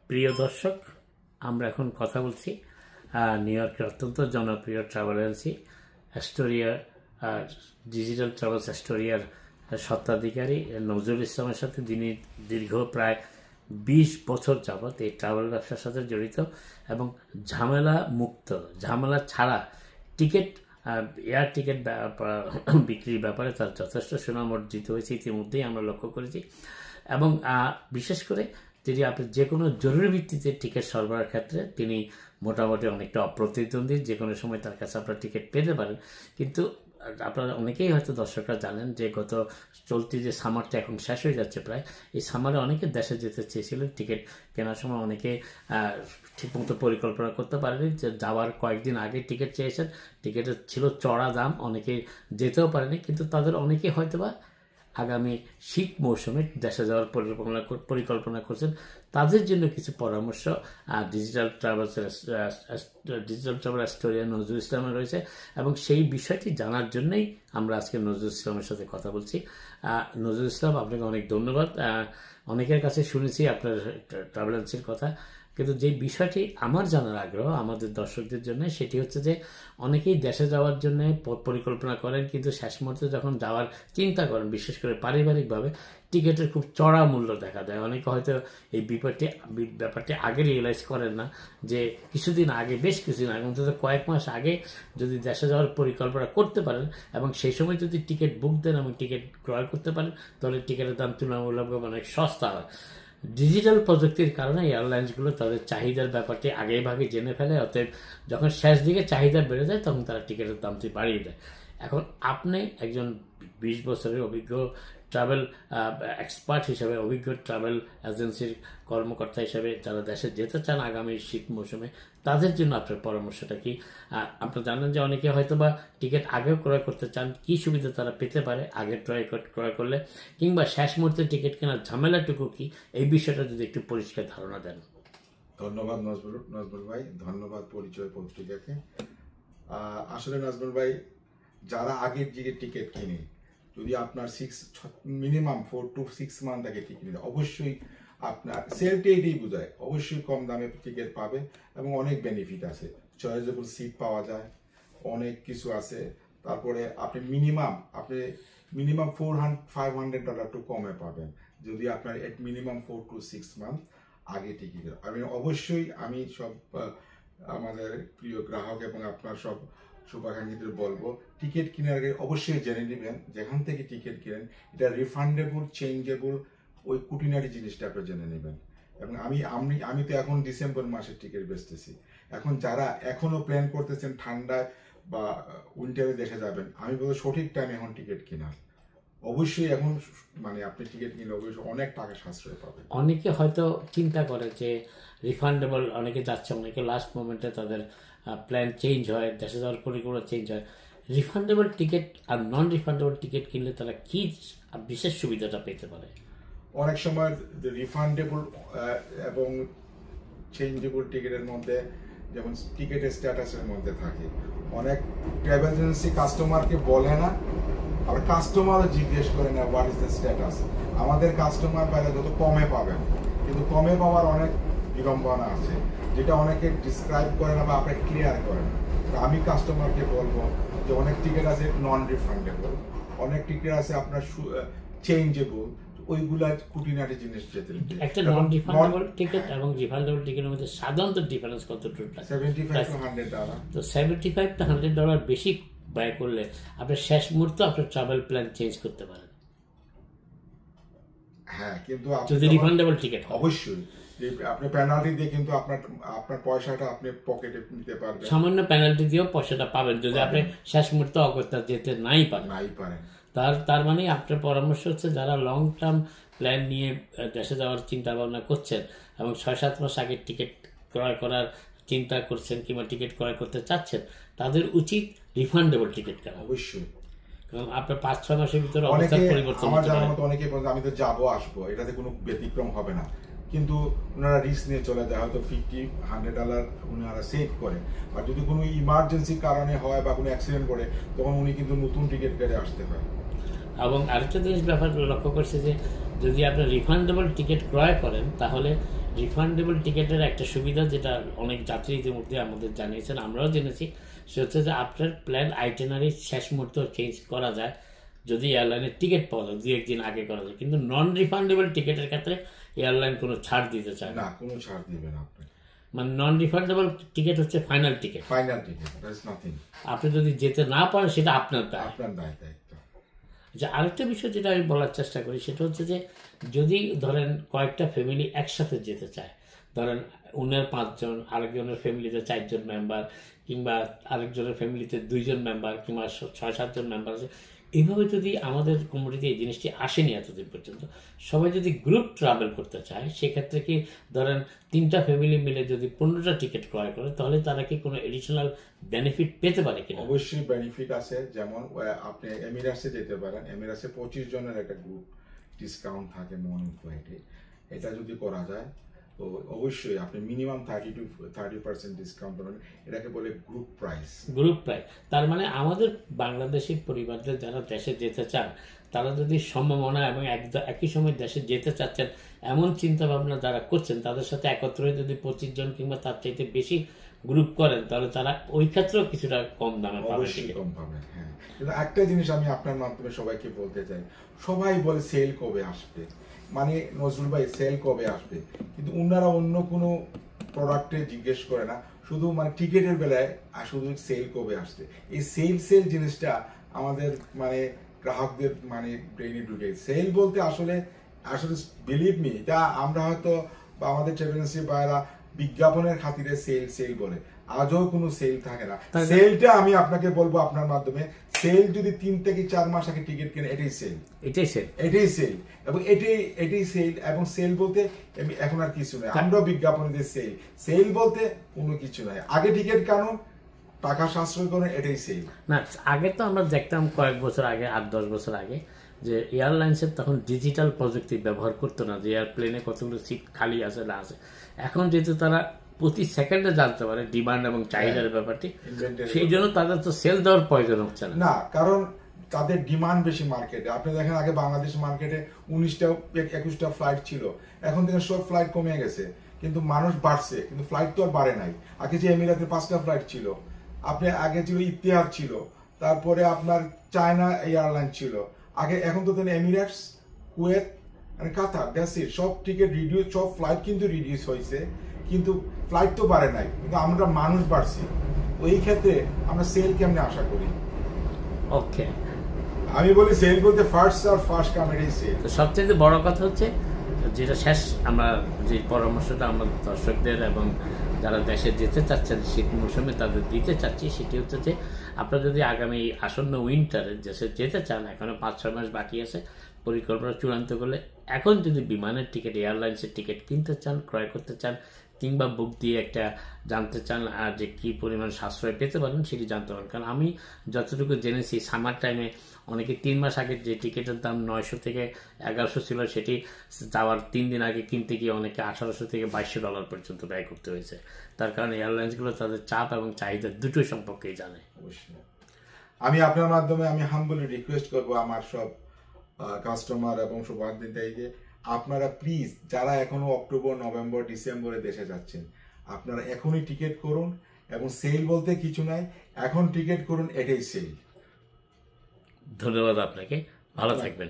প্রিয় দর্শক, আমরা এখন কথা বলছি নিউ ইয়র্কের অত্যন্ত জনপ্রিয় travel agency Astoria digital travels অ্যাস্টোরিয়ার স্বত্বাধিকারী নজরুল ইসলামের সাথে। যিনি দীর্ঘ প্রায় 20 বছর যাবৎ এই ট্রাভেল ব্যবসার সাথে জড়িত এবং ঝামেলা মুক্ত, ঝামেলা ছাড়া টিকিট এয়ার টিকিট বিক্রির ব্যাপারে তার যথেষ্ট সুনাম অর্জিত হয়েছে ইতিমধ্যেই আমরা লক্ষ্য করেছি। এবং বিশেষ করে যদি আপনি যে কোনো জরুরি ভিত্তিতে টিকিট সরবরাহের ক্ষেত্রে তিনি মোটামুটি অনেকটা অপ্রতিদ্বন্দ্বী, যে কোনো সময় তার কাছে আপনার টিকিট পেতে পারেন। কিন্তু আপনারা অনেকেই হয়তো দর্শকরা জানেন যে গত চলতি যে সামারটা এখন শেষ হয়ে যাচ্ছে প্রায়, এই সামারে অনেকে দেশে যেতে চেয়েছিলেন। টিকিট কেনার সময় অনেকে ঠিকমতো পরিকল্পনা করতে পারেনি, যে যাওয়ার কয়েকদিন আগে টিকিট চেয়েছেন, টিকিটের ছিল চড়া দাম, অনেকে যেতেও পারেনি। কিন্তু তাদের অনেকে হয়তোবা আগামী শীত মৌসুমে দেশে যাওয়ার পরিকল্পনা করছেন। তাদের জন্য কিছু পরামর্শ ডিজিটাল ট্রাভেল অ্যাস্টোরিয়া নজরুল ইসলামের রয়েছে, এবং সেই বিষয়টি জানার জন্যই আমরা আজকে নজরুল ইসলামের সাথে কথা বলছি। নজরুল ইসলাম, আপনাকে অনেক ধন্যবাদ। অনেকের কাছে শুনেছি আপনার ট্রাভেল এজেন্সির কথা, কিন্তু যে বিষয়টি আমার জানার আগ্রহ আমাদের দর্শকদের জন্য, সেটি হচ্ছে যে অনেকেই দেশে যাওয়ার জন্য পরিকল্পনা করেন, কিন্তু শেষ মুহূর্তে যখন যাওয়ার চিন্তা করেন, বিশেষ করে পারিবারিকভাবে, টিকিটের খুব চড়া মূল্য দেখা দেয়। অনেকে হয়তো এই ব্যাপারটি আগে রিয়েলাইজ করেন না যে কিছুদিন আগে, বেশ কিছুদিন আগে, অন্তত কয়েক মাস আগে যদি দেশে যাওয়ার পরিকল্পনা করতে পারেন এবং সেই সময় যদি টিকিট বুক দেন এবং টিকিট ক্রয় করতে পারেন, তাহলে টিকিটের দাম তুলনামূলকভাবে অনেক সস্তা হয়। ডিজিটাল প্রযুক্তির কারণে এয়ারলাইন্সগুলো তাদের চাহিদার ব্যাপারটি আগেই ভাগে জেনে ফেলে, অতএব যখন শেষ দিকে চাহিদা বেড়ে যায় তখন তারা টিকিটের দামটি বাড়িয়ে দেয়। এখন আপনি একজন 20 বছরের অভিজ্ঞ ট্রাভেল এক্সপার্ট হিসেবে, অভিজ্ঞ ট্রাভেল এজেন্সির কর্মকর্তা হিসেবে যারা দেশে যেতে চান আগামী শীত মৌসুমে, তাদের জন্য আপনার পরামর্শটা কি? আপনারা জানেন যে অনেকে হয়তো বা টিকিট আগেও ক্রয় করতে চান, কি সুবিধা তারা পেতে পারে আগে ক্রয় করলে, কিংবা শেষ মুহূর্তে টিকিট কেনার ঝামেলাটুকু কি, এই বিষয়টা যদি একটু পরিষ্কার ধারণা দেন। ধন্যবাদ নজরুল ভাই, ধন্যবাদ পরিচয় পত্রিকাকে। আসলে নজরুল ভাই, যারা আগের দিকে টিকিট কিনে, যদি আপনার মিনিমাম 4 to 6 মান্থ আগে টিকিট কিনে, অবশ্যই আপনার সেলটি এটাই বোঝায়, অবশ্যই কম দামে টিকিট পাবে এবং অনেক বেনিফিট আছে। চয়েসেবল সিট পাওয়া যায়, অনেক কিছু আছে। তারপরে আপনি মিনিমাম $400-500 টু কমে পাবেন যদি আপনার মিনিমাম 4 to 6 মান্থ আগে টিকিট। আমি সব আমাদের প্রিয় গ্রাহক এবং আপনার সব শুভাকাঙ্ক্ষীদের বলবো, টিকিট কেনার আগে অবশ্যই জেনে নেবেন যেখান থেকে টিকিট কিনেন এটা রিফান্ডেবল, চেঞ্জেবল, ওই কুটিনারি জিনিসটা আপনি জেনে নেবেন। এবং আমি তো এখন ডিসেম্বর মাসের টিকিট বেচতেছি। এখন যারা এখনো প্ল্যান করতেছেন ঠান্ডায় বা উইন্টারে দেশে যাবেন, আমি বলবো সঠিক টাইমে এখন টিকিট কেনার। অবশ্যই এখন আপনি টিকিট কিনলে অবশ্যই অনেক টাকা সাশ্রয় পাবেন। অনেকে হয়তো চিন্তা করে যে রিফান্ডেবল, অনেকে যাচ্ছে, অনেকে লাস্ট মোমেন্টে তাদের প্ল্যান চেঞ্জ হয়, দেশে যাওয়ার পরিকল্পনা চেঞ্জ হয়। রিফান্ডেবল টিকিট আর নন রিফান্ডেবল টিকিট কিনলে তারা কি বিশেষ সুবিধাটা পেতে পারে? অনেক সময় রিফান্ডেবল এবং চেঞ্জেবল টিকিটের মধ্যে, যেমন টিকিটের স্ট্যাটাসের মধ্যে থাকে, অনেক ট্রাভেল এজেন্সি কাস্টমারকে বলে না, আর কাস্টমারও জিজ্ঞেস করে না হোয়াট ইজ দ্য স্ট্যাটাস। আমাদের কাস্টমার বাইরে যত কমে পাবেন, কিন্তু কমে পাওয়ার অনেক বিড়ম্বনা আছে, যেটা অনেকে ডিসক্রাইব করে না বা আপনাকে ক্লিয়ার করে না। তো আমি কাস্টমারকে বলবো যে অনেক টিকিট আছে নন রিফান্ডেবল, অনেক টিকিট আছে আপনার চেঞ্জেবল, ওইগুলা কুটিনাটি জিনিস যেতে। একটা নন রিফান্ডেবল টিকিট এবং রিফান্ডেবল টিকিটের মধ্যে সাধারণত ডিফারেন্স কতটুকু? $75 to $100। তো $75 to $100 বেশি ব্যয় করলে আপনার শেষ মুহূর্তে আপনার ট্রাভেল প্ল্যান চেঞ্জ করতে পারেন। হ্যাঁ, কিন্তু যদি রিফান্ডেবল টিকিট অবশ্যই আপনি পেনাল্টি দিয়ে কিন্তু আপনার পয়সাটা আপনি পকেটে নিতে পারবেন। সামান্য পেনাল্টি দিয়েও পয়সাটা পাবেন যদি আপনি শেষ মুহূর্তে অগত্যা যেতে নাই পারেন। তার মানে আপনার পরামর্শ হচ্ছে যারা লং টার্ম প্ল্যান নিয়ে দেশে যাওয়ার চিন্তা ভাবনা করছেন এবং 6-7 মাস আগে টিকিট ক্রয় করার চিন্তা করছেন কিংবা টিকিট ক্রয় করতে চাচ্ছেন, তাদের উচিত রিফান্ডেবল টিকিট কেনা। অবশ্যই, কারণ আপনার 5-6 মাসের ভিতরে অবস্থার পরিবর্তন আমার জানার মতো অনেকে বলেন আমি তো যাবো আসবো, এটাতে কোনো ব্যতিক্রম হবে না, কিন্তু ওনারা রিস্ক নিয়ে চলে যায়, হয়তো $50-100 ওনারা সেভ করে। আর যদি কোনো ইমার্জেন্সি কারণে হয় বা কোনো অ্যাক্সিডেন্ট করে, তখন উনি কিন্তু নতুন টিকিট কেটে আসতে হয়। এবং আরেকটা জিনিস ব্যাপার লক্ষ্য করছে যে যদি আপনি রিফান্ডেবল টিকিট ক্রয় করেন, তাহলে রিফান্ডেবল টিকিটের একটা সুবিধা যেটা অনেক যাত্রী ইতিমধ্যে আমাদের জানিয়েছেন, আমরাও জেনেছি, সে হচ্ছে যে আপনার প্ল্যান আইটেনারি শেষ মুহূর্তে চেঞ্জ করা যায় যদি এয়ারলাইনের টিকিট পাওয়া যায়, 2-1 দিন আগে করা যায়। কিন্তু নন রিফান্ডেবল টিকিটের ক্ষেত্রে এয়ারলাইন কোনো ছাড় দিতে চায় না, কোনো ছাড় দিবে না আপনি। মানে নন রিফান্ডেবল টিকিট হচ্ছে final ticket, that is nothing. আপনি যদি যেতে না পারেন সেটা আপনার দায়। দায়িত্ব। আচ্ছা, আরেকটা বিষয় যেটা আমি বলার চেষ্টা করি সেটা হচ্ছে যে যদি ধরেন কয়েকটা ফ্যামিলি একসাথে যেতে চায়, ধরেন উনার 5 জন, আরেকজনের ফ্যামিলিতে 4 জন মেম্বার, কিংবা আরেকজনের ফ্যামিলিতে 2 জন মেম্বার, কিংবা 6-7 জন মেম্বার আছে, এইভাবে যদি আমাদের কমিউনিটিতে এই জিনিসটি আসেনি এতদিন পর্যন্ত, সবাই যদি গ্রুপ ট্রাভেল করতে চায়, সেক্ষেত্রে কি ধরেন 3টা ফ্যামিলি মিলে যদি 15টা টিকিট ক্রয় করে, তাহলে তারা কি কোনো এডিশনাল বেনিফিট পেতে পারে কিনা? অবশ্যই বেনিফিট আছে। যেমন আপনি এমিরাটসে যেতে পারেন, এমিরাটসে 25 জনের একটা গ্রুপ ডিসকাউন্ট থাকে মর্নিং ফ্লাইটে। এটা যদি করা যায় তো অবশ্যই আপনি মিনিমাম 30% ডিসকাউন্ট পাবেন। এটাকে বলে গ্রুপ প্রাইস। গ্রুপ প্রাইস, তার মানে আমাদের বাংলাদেশি পরিবারদের যারা দেশে যেতে চান, তারা যদি সম্ভাবনা এবং একই সময় দেশে যেতে চাচ্ছেন এমন চিন্তা ভাবনা যারা করছেন, তাদের সাথে একত্র হয়ে যদি 25 জন কিংবা তার চাইতে বেশি গ্রুপ করেন, তাহলে তারা ওই ক্ষেত্রেও কিছুটা কম দামে পাবে। অবশ্যই কম পাবেন, হ্যাঁ। কিন্তু একটা জিনিস আমি আপনার মাধ্যমে সবাইকে বলতে চাই, সবাই বলে সেল কবে আসবে, মানে নজরুল ভাই সেল কবে আসবে, কিন্তু ওনারা অন্য কোনো প্রোডাক্টে জিজ্ঞেস করে না, শুধু মানে টিকিটের বেলায় আর শুধু সেল কবে আসবে। এই সেল জিনিসটা আমাদের মানে গ্রাহকদের মানে ব্রেইনে ঢুকে। সেল বলতে আসলে বিলিভ মি, এটা আমরা হয়তো বা আমাদের ট্রাভেল এজেন্সি বাইরা বিজ্ঞাপনের খাতিরে সেল বলে, আজও কোনো সেল থাকে না। সেলটা আমি আপনাকে বলবো আপনার মাধ্যমে, সেল যদি 3 থেকে 4 মাস আগে টিকিট কেনে, এটাই সেল। এবং এটাই সেল। এবং সেল বলতে এখন আর কিছু নয়, আমরা বিজ্ঞাপন দিয়ে সেল বলতে কোনো কিছু নয়। আগে টিকিট কেন, টাকা সাশ্রয় করেন, এটাই সেল। না, আগে তো আমরা দেখতাম কয়েক বছর আগে, 8-10 বছর আগে, যে এয়ারলাইন্সের তখন ডিজিটাল প্রযুক্তি ব্যবহার করতো না, যে এয়ারপ্লেনে কতগুলো সিট খালি আছে না আছে। এখন যেহেতু তারা প্রতি সেকেন্ডে জানতে পারে ডিমান্ড এবং চাহিদার ব্যাপারটি, সেই জন্য তাদের তো সেল দেওয়ার প্রয়োজন হচ্ছে না, কারণ তাদের ডিমান্ড বেশি মার্কেটে। আপনি দেখেন আগে বাংলাদেশ মার্কেটে 19টা-21টা ফ্লাইট ছিল, এখন থেকে সব ফ্লাইট কমে গেছে, কিন্তু মানুষ বাড়ছে, কিন্তু ফ্লাইট তো আর বাড়ে নাই। আগে যে এমিরাতে 5টা ফ্লাইট ছিল, আপনি আগে ছিল ইতিহাদ ছিল, তারপরে আপনার চায়না এয়ারলাইন ছিল আগে, এখন তো Emirates, Kuwait, Qatar, that's it. সব টিকিট রিডিউস, সব ফ্লাইট কিন্তু রিডিউস হয়েছে, কিন্তু ফ্লাইট তো বাড়ে নাই, কিন্তু আমরা মানুষ বাড়ছি। ওই ক্ষেত্রে আমরা সেল কেমনে আশা করি? ওকে, আমি বলি সেল বলতে ফার্স্ট কাম, এটাই সেল। সবচেয়ে বড় কথা হচ্ছে যেটা শেষ, আমরা যে পরামর্শটা আমরা দর্শকদের এবং যারা দেশে যেতে চাচ্ছেন শীত মৌসুমে তাদের দিতে চাচ্ছি, সেটি হচ্ছে যে আপনারা যদি আগামী আসন্ন উইন্টারে দেশে যেতে চান, এখনো 5-6 মাস বাকি আছে, পরিকল্পনা চূড়ান্ত করলে এখন যদি বিমানের টিকিট, এয়ারলাইন্সের টিকিট কিনতে চান, ক্রয় করতে চান, কিংবা বুক দিয়ে একটা জানতে চান আর যে কী পরিমাণ সাশ্রয় পেতে পারেন সেটি জানতে পারেন। কারণ আমি যতটুকু জেনেছি, সামার টাইমে অনেকে 3 মাস আগে যে টিকিটের দাম 900 থেকে 1100 ছিল, সেটি যাওয়ার 3 দিন আগে কিনতে গিয়ে অনেকে $1800 থেকে $2200 পর্যন্ত ব্যয় করতে হয়েছে। তার কারণ এয়ারলাইন্সগুলো তাদের চাপ এবং চাহিদা দুটোই সম্পর্কেই জানে। অবশ্যই আমি আপনার মাধ্যমে আমি হাম্বলি রিকোয়েস্ট করব আমার সব কাস্টমার এবং শুভাকাঙ্ক্ষীদের, আপনারা প্লিজ যারা এখনো অক্টোবর, নভেম্বর, ডিসেম্বরে দেশে যাচ্ছেন, আপনারা এখনই টিকিট করুন। এবং সেল বলতে কিছু নাই, এখন টিকিট করুন, এটাই সেল। ধন্যবাদ আপনাকে, ভালো থাকবেন।